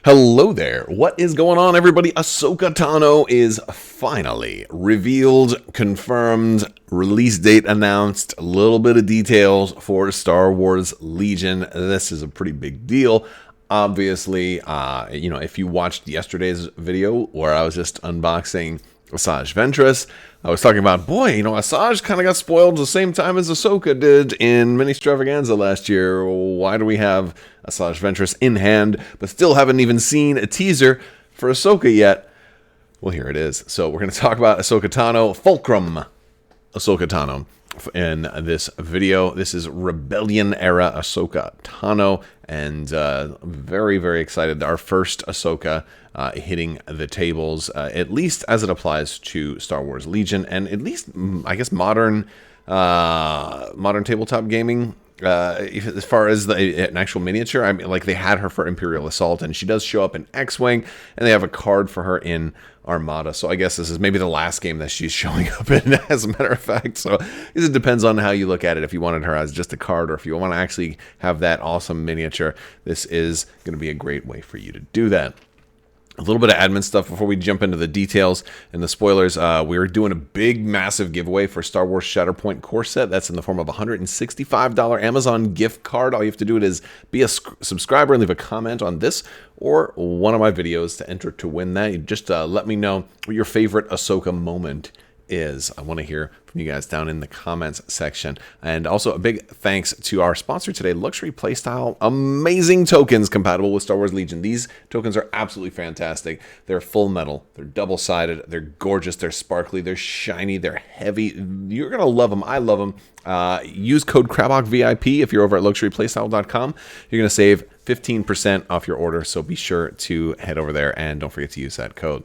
Hello there. What is going on, everybody? Ahsoka Tano is finally revealed, confirmed, release date announced, a little bit of details for Star Wars Legion. This is a pretty big deal. Obviously, if you watched yesterday's video where I was just unboxing Asajj Ventress, I was talking about, Asajj kind of got spoiled the same time as Ahsoka did in Mini Stravaganza last year. Why do we have Asajj Ventress in hand, but still haven't even seen a teaser for Ahsoka yet? Well, here it is. So we're going to talk about Ahsoka Tano, Fulcrum Ahsoka Tano in this video. This is Rebellion era Ahsoka Tano, and very, very excited. Our first Ahsoka hitting the tables, at least as it applies to Star Wars Legion, and at least, I guess, modern tabletop gaming. As far as an actual miniature, I mean, like, they had her for Imperial Assault, and she does show up in X-Wing, and they have a card for her in Armada. So I guess this is maybe the last game that she's showing up in, as a matter of fact. So it depends on how you look at it. If you wanted her as just a card, or if you want to actually have that awesome miniature, this is going to be a great way for you to do that. A little bit of admin stuff before we jump into the details and the spoilers. We're doing a big, massive giveaway for Star Wars Shatterpoint core set. That's in the form of a $165 Amazon gift card. All you have to do is be a subscriber and leave a comment on this or one of my videos to enter to win that. You just let me know what your favorite Ahsoka moment is. I want to hear from you guys down in the comments section. And also a big thanks to our sponsor today, Luxury Playstyle. Amazing tokens compatible with Star Wars Legion. These tokens are absolutely fantastic. They're full metal, they're double-sided, they're gorgeous, they're sparkly, they're shiny, they're heavy. You're gonna love them. I love them. Use code Crabbok VIP if you're over at luxuryplaystyle.com. You're gonna save 15% off your order, so be sure to head over there and don't forget to use that code.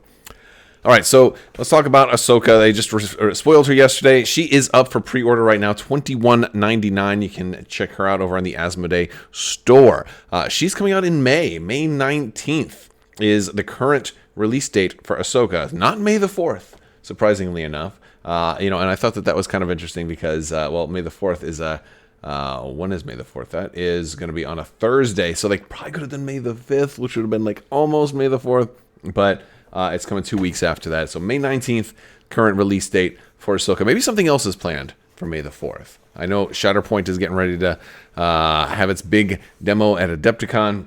All right, so let's talk about Ahsoka. They just spoiled her yesterday. She is up for pre-order right now, $21.99. You can check her out over on the Asmodee store. She's coming out in May. May 19th is the current release date for Ahsoka, not May the 4th, surprisingly enough. And I thought that was kind of interesting because, May the 4th is when is May the 4th? That is going to be on a Thursday, so they probably could have done May the 5th, which would have been like almost May the 4th, but it's coming 2 weeks after that. So May 19th, current release date for Ahsoka. Maybe something else is planned for May the 4th. I know Shatterpoint is getting ready to have its big demo at Adepticon.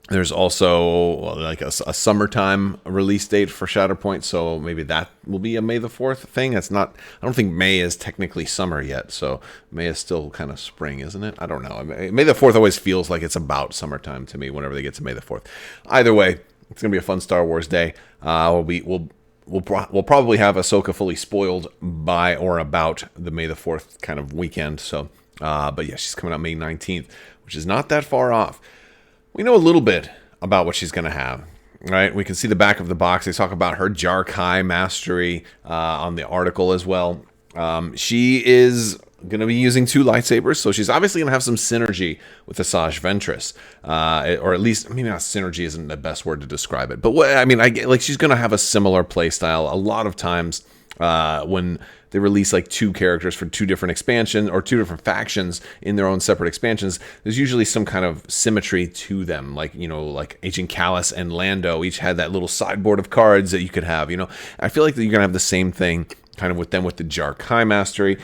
There's also like a summertime release date for Shatterpoint, so maybe that will be a May the 4th thing. It's not, I don't think May is technically summer yet, so May is still kind of spring, isn't it? I don't know. May the 4th always feels like it's about summertime to me whenever they get to May the 4th. Either way, it's going to be a fun Star Wars day. We'll probably have Ahsoka fully spoiled by or about the May the 4th kind of weekend. So, but yeah, she's coming out May 19th, which is not that far off. We know a little bit about what she's going to have, right? We can see the back of the box. They talk about her Jarkai mastery on the article as well. She is going to be using 2 lightsabers, so she's obviously going to have some synergy with Asajj Ventress, or at least, maybe not synergy isn't the best word to describe it, but she's going to have a similar play style. A lot of times when they release like 2 characters for 2 different expansions or 2 different factions in their own separate expansions, there's usually some kind of symmetry to them. Like Agent Kallus and Lando each had that little sideboard of cards that you could have. I feel like that you're going to have the same thing kind of with them with the Jarkai Mastery,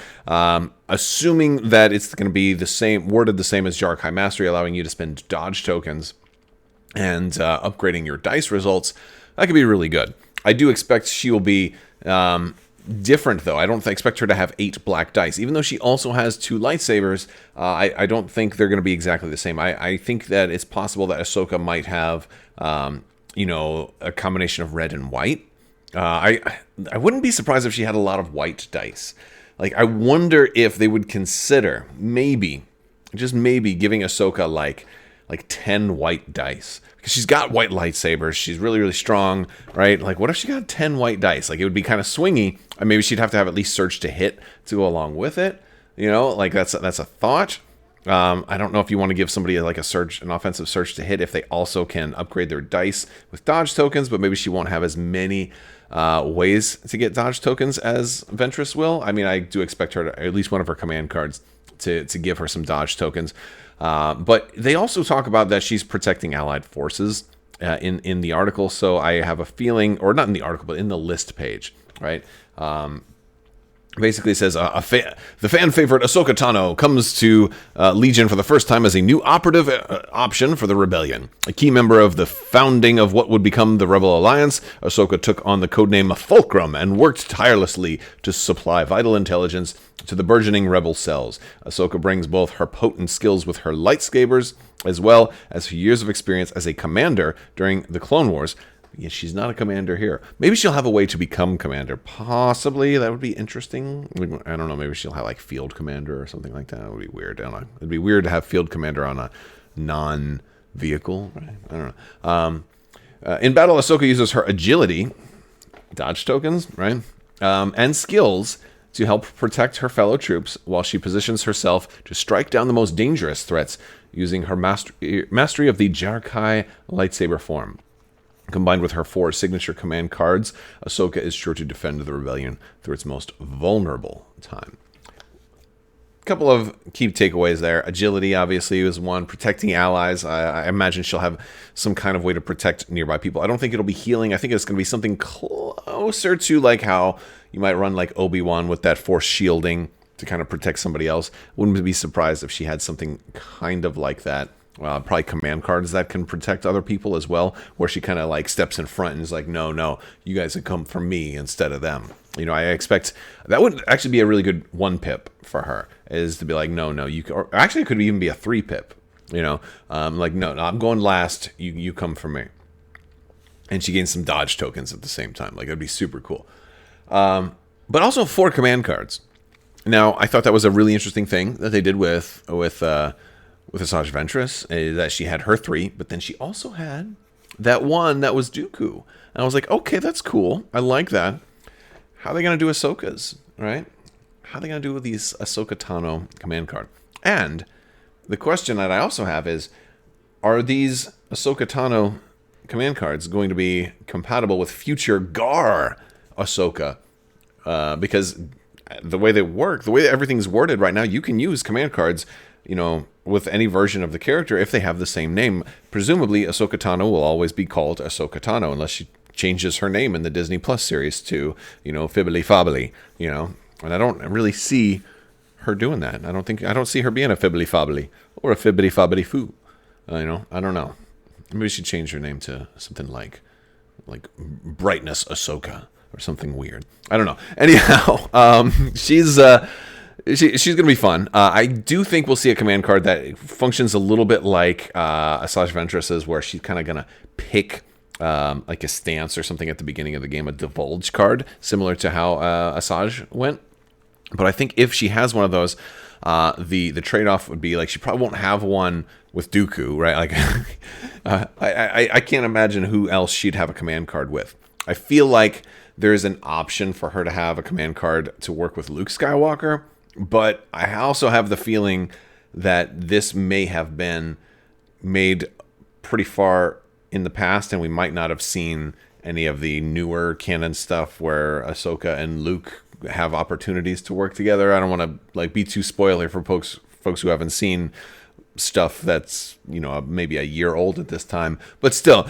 assuming that it's going to be the same, worded the same as Jarkai Mastery, allowing you to spend dodge tokens and upgrading your dice results. That could be really good. I do expect she will be different, though. I don't expect her to have 8 black dice. Even though she also has 2 lightsabers, I don't think they're going to be exactly the same. I think that it's possible that Ahsoka might have, a combination of red and white. I wouldn't be surprised if she had a lot of white dice. Like, I wonder if they would consider maybe, just maybe, giving Ahsoka like 10 white dice. Because she's got white lightsabers. She's really, really strong, right? Like, what if she got 10 white dice? Like, it would be kind of swingy. And maybe she'd have to have at least Surge to Hit to go along with it. Like, that's a thought. I don't know if you want to give somebody like an offensive Surge to Hit if they also can upgrade their dice with dodge tokens, but maybe she won't have as many ways to get dodge tokens as Ventress will. I mean, I do expect her to, at least one of her command cards, to give her some dodge tokens. But they also talk about that she's protecting allied forces in the article. So I have a feeling, or not in the article, but in the list page, right? Basically says the fan favorite Ahsoka Tano comes to Legion for the first time as a new operative option for the rebellion. A key member of the founding of what would become the Rebel Alliance, Ahsoka took on the codename Fulcrum and worked tirelessly to supply vital intelligence to the burgeoning rebel cells. Ahsoka brings both her potent skills with her lightsabers as well as her years of experience as a commander during the Clone Wars. Yeah, she's not a commander here. Maybe she'll have a way to become commander. Possibly. That would be interesting. I don't know. Maybe she'll have like field commander or something like that. It would be weird. I don't know. It'd be weird to have field commander on a non-vehicle. Right? I don't know. In battle, Ahsoka uses her agility, dodge tokens, right, and skills to help protect her fellow troops while she positions herself to strike down the most dangerous threats using her mastery of the Jarkai lightsaber form. Combined with her 4 signature command cards, Ahsoka is sure to defend the rebellion through its most vulnerable time. A couple of key takeaways there. Agility, obviously, is one. Protecting allies. I imagine she'll have some kind of way to protect nearby people. I don't think it'll be healing. I think it's going to be something closer to like how you might run like Obi-Wan with that force shielding to kind of protect somebody else. Wouldn't be surprised if she had something kind of like that. Probably command cards that can protect other people as well, where she kind of like steps in front and is like, no, you guys can come from me instead of them. You know, I expect that would actually be a really good 1-pip for her, is to be like, no, you can, or actually it could even be a 3-pip, you know, like, no, I'm going last, you come from me. And she gains some dodge tokens at the same time. Like, that'd be super cool. But also 4 command cards. Now, I thought that was a really interesting thing that they did with Asajj Ventress, that she had her 3, but then she also had that one that was Dooku. And I was like, okay, that's cool. I like that. How are they going to do Ahsoka's, right? How are they going to do with these Ahsoka Tano command card? And the question that I also have is, are these Ahsoka Tano command cards going to be compatible with future Gar Ahsoka? Because the way they work, the way everything's worded right now, you can use command cards, you know, with any version of the character if they have the same name. Presumably, Ahsoka Tano will always be called Ahsoka Tano unless she changes her name in the Disney Plus series to, you know, Fibbly Fobbly, you know. And I don't really see her doing that. I don't see her being a Fibbly Fobbly or a Fibbly Fobbly Foo. You know, I don't know. Maybe she change her name to something like Brightness Ahsoka or something weird. I don't know. Anyhow, she's going to be fun. I do think we'll see a command card that functions a little bit like Asajj Ventress's, where she's kind of going to pick like a stance or something at the beginning of the game, a divulge card, similar to how Asajj went. But I think if she has one of those, the trade-off would be like she probably won't have one with Dooku, right? Like I can't imagine who else she'd have a command card with. I feel like there's an option for her to have a command card to work with Luke Skywalker, but I also have the feeling that this may have been made pretty far in the past, and we might not have seen any of the newer canon stuff where Ahsoka and Luke have opportunities to work together. I don't want to be too spoiler for folks who haven't seen stuff that's, maybe a year old at this time, but still,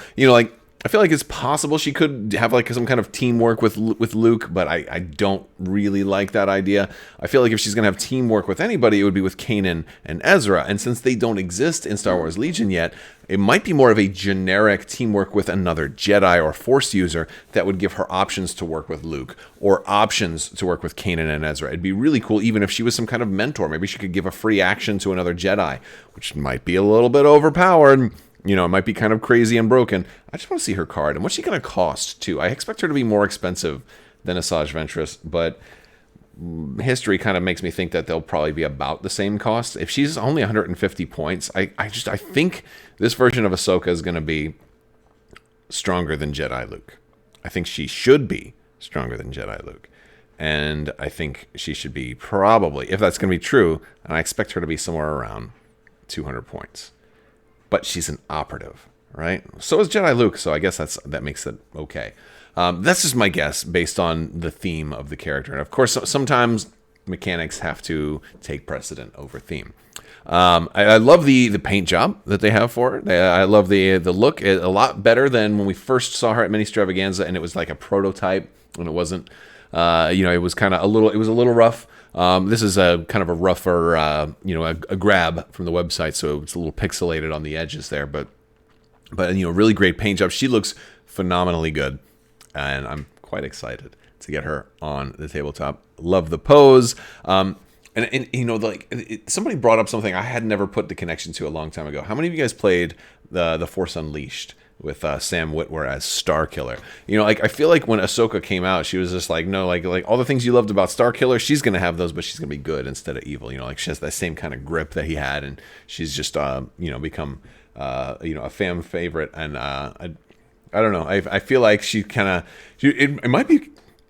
I feel like it's possible she could have some kind of teamwork with Luke, but I don't really like that idea. I feel like if she's going to have teamwork with anybody, it would be with Kanan and Ezra. And since they don't exist in Star Wars Legion yet, it might be more of a generic teamwork with another Jedi or Force user that would give her options to work with Luke or options to work with Kanan and Ezra. It'd be really cool even if she was some kind of mentor. Maybe she could give a free action to another Jedi, which might be a little bit overpowered. It might be kind of crazy and broken. I just want to see her card. And what's she going to cost, too? I expect her to be more expensive than Asajj Ventress, but history kind of makes me think that they'll probably be about the same cost. If she's only 150 points, I think this version of Ahsoka is going to be stronger than Jedi Luke. I think she should be stronger than Jedi Luke. And I think she should be probably, if that's going to be true, and I expect her to be somewhere around 200 points. But she's an operative, right? So is Jedi Luke, so I guess that makes it okay. That's just my guess based on the theme of the character. And of course, sometimes mechanics have to take precedent over theme. I love the paint job that they have for it. I love the look. A lot better than when we first saw her at Mini Stravaganza, and it was like a prototype, and it wasn't. It was kind of it was a little rough. This is a kind of a rougher, a grab from the website, so it's a little pixelated on the edges there, but really great paint job. She looks phenomenally good, and I'm quite excited to get her on the tabletop. Love the pose. Somebody brought up something I had never put the connection to a long time ago. How many of you guys played the Force Unleashed with Sam Witwer as Starkiller? I feel like when Ahsoka came out, she was just like, no, like all the things you loved about Starkiller, she's gonna have those, but she's gonna be good instead of evil. She has that same kind of grip that he had, and she's just become a fan favorite. And I don't know. I feel like she kind of it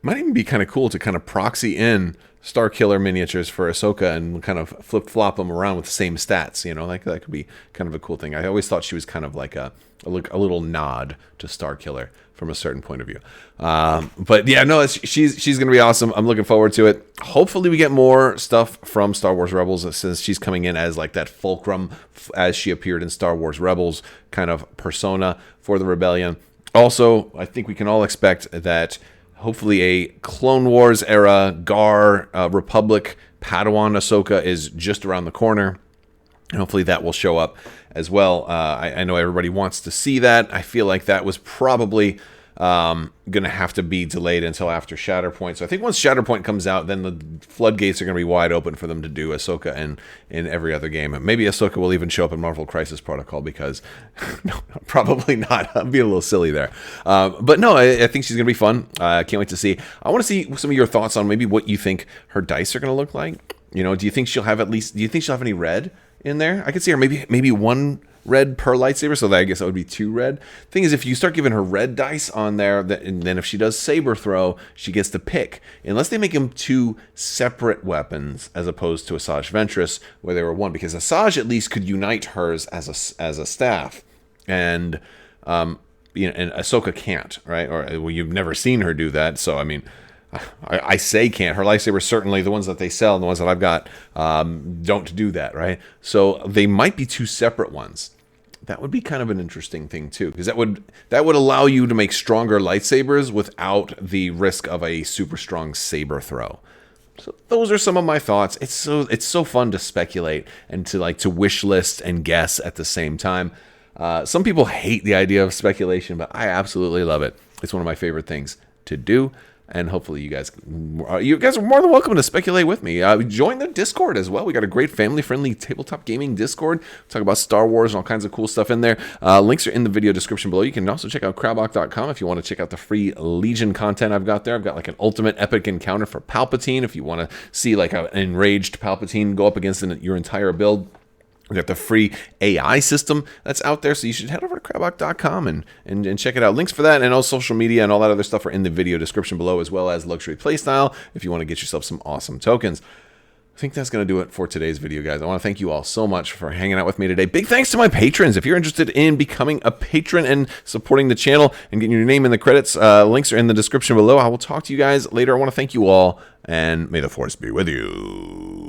might even be kind of cool to kind of proxy in Starkiller miniatures for Ahsoka and kind of flip-flop them around with the same stats, like that could be kind of a cool thing. I always thought she was kind of like a little nod to Starkiller from a certain point of view. But yeah, no, she's going to be awesome. I'm looking forward to it. Hopefully we get more stuff from Star Wars Rebels, since she's coming in as like that Fulcrum, as she appeared in Star Wars Rebels kind of persona for the Rebellion. Also, I think we can all expect that hopefully a Clone Wars era Gar Republic Padawan Ahsoka is just around the corner. And hopefully that will show up as well. I know everybody wants to see that. I feel like that was probably going to have to be delayed until after Shatterpoint. So I think once Shatterpoint comes out, then the floodgates are going to be wide open for them to do Ahsoka in every other game. Maybe Ahsoka will even show up in Marvel Crisis Protocol, because no, probably not. I'm being a little silly there. But no, I think she's going to be fun. I can't wait to see. I want to see some of your thoughts on maybe what you think her dice are going to look like. Do you think she'll have any red in there? I could see her maybe one red per lightsaber, so that I guess that would be 2 red. Thing is, if you start giving her red dice on there, and then if she does saber throw, she gets to pick. Unless they make them 2 separate weapons, as opposed to Asajj Ventress, where they were 1, because Asajj at least could unite hers as a staff, and and Ahsoka can't, right? Or you've never seen her do that, so I mean, I say can't. Her lightsabers, certainly the ones that they sell and the ones that I've got, don't do that, right? So they might be 2 separate ones. That would be kind of an interesting thing too, because that would allow you to make stronger lightsabers without the risk of a super strong saber throw. So those are some of my thoughts. It's so fun to speculate and to wish list and guess at the same time. Some people hate the idea of speculation, but I absolutely love it. It's one of my favorite things to do. And hopefully you guys are more than welcome to speculate with me. Join the Discord as well. We got a great family-friendly tabletop gaming Discord. Talk about Star Wars and all kinds of cool stuff in there. Links are in the video description below. You can also check out Crabbok.com if you want to check out the free Legion content I've got there. I've got like an ultimate epic encounter for Palpatine if you want to see like an enraged Palpatine go up against your entire build. We got the free AI system that's out there, so you should head over to Crabbok.com and check it out. Links for that and all social media and all that other stuff are in the video description below, as well as Luxury Playstyle if you want to get yourself some awesome tokens. I think that's going to do it for today's video, guys. I want to thank you all so much for hanging out with me today. Big thanks to my patrons. If you're interested in becoming a patron and supporting the channel and getting your name in the credits, links are in the description below. I will talk to you guys later. I want to thank you all, and may the Force be with you.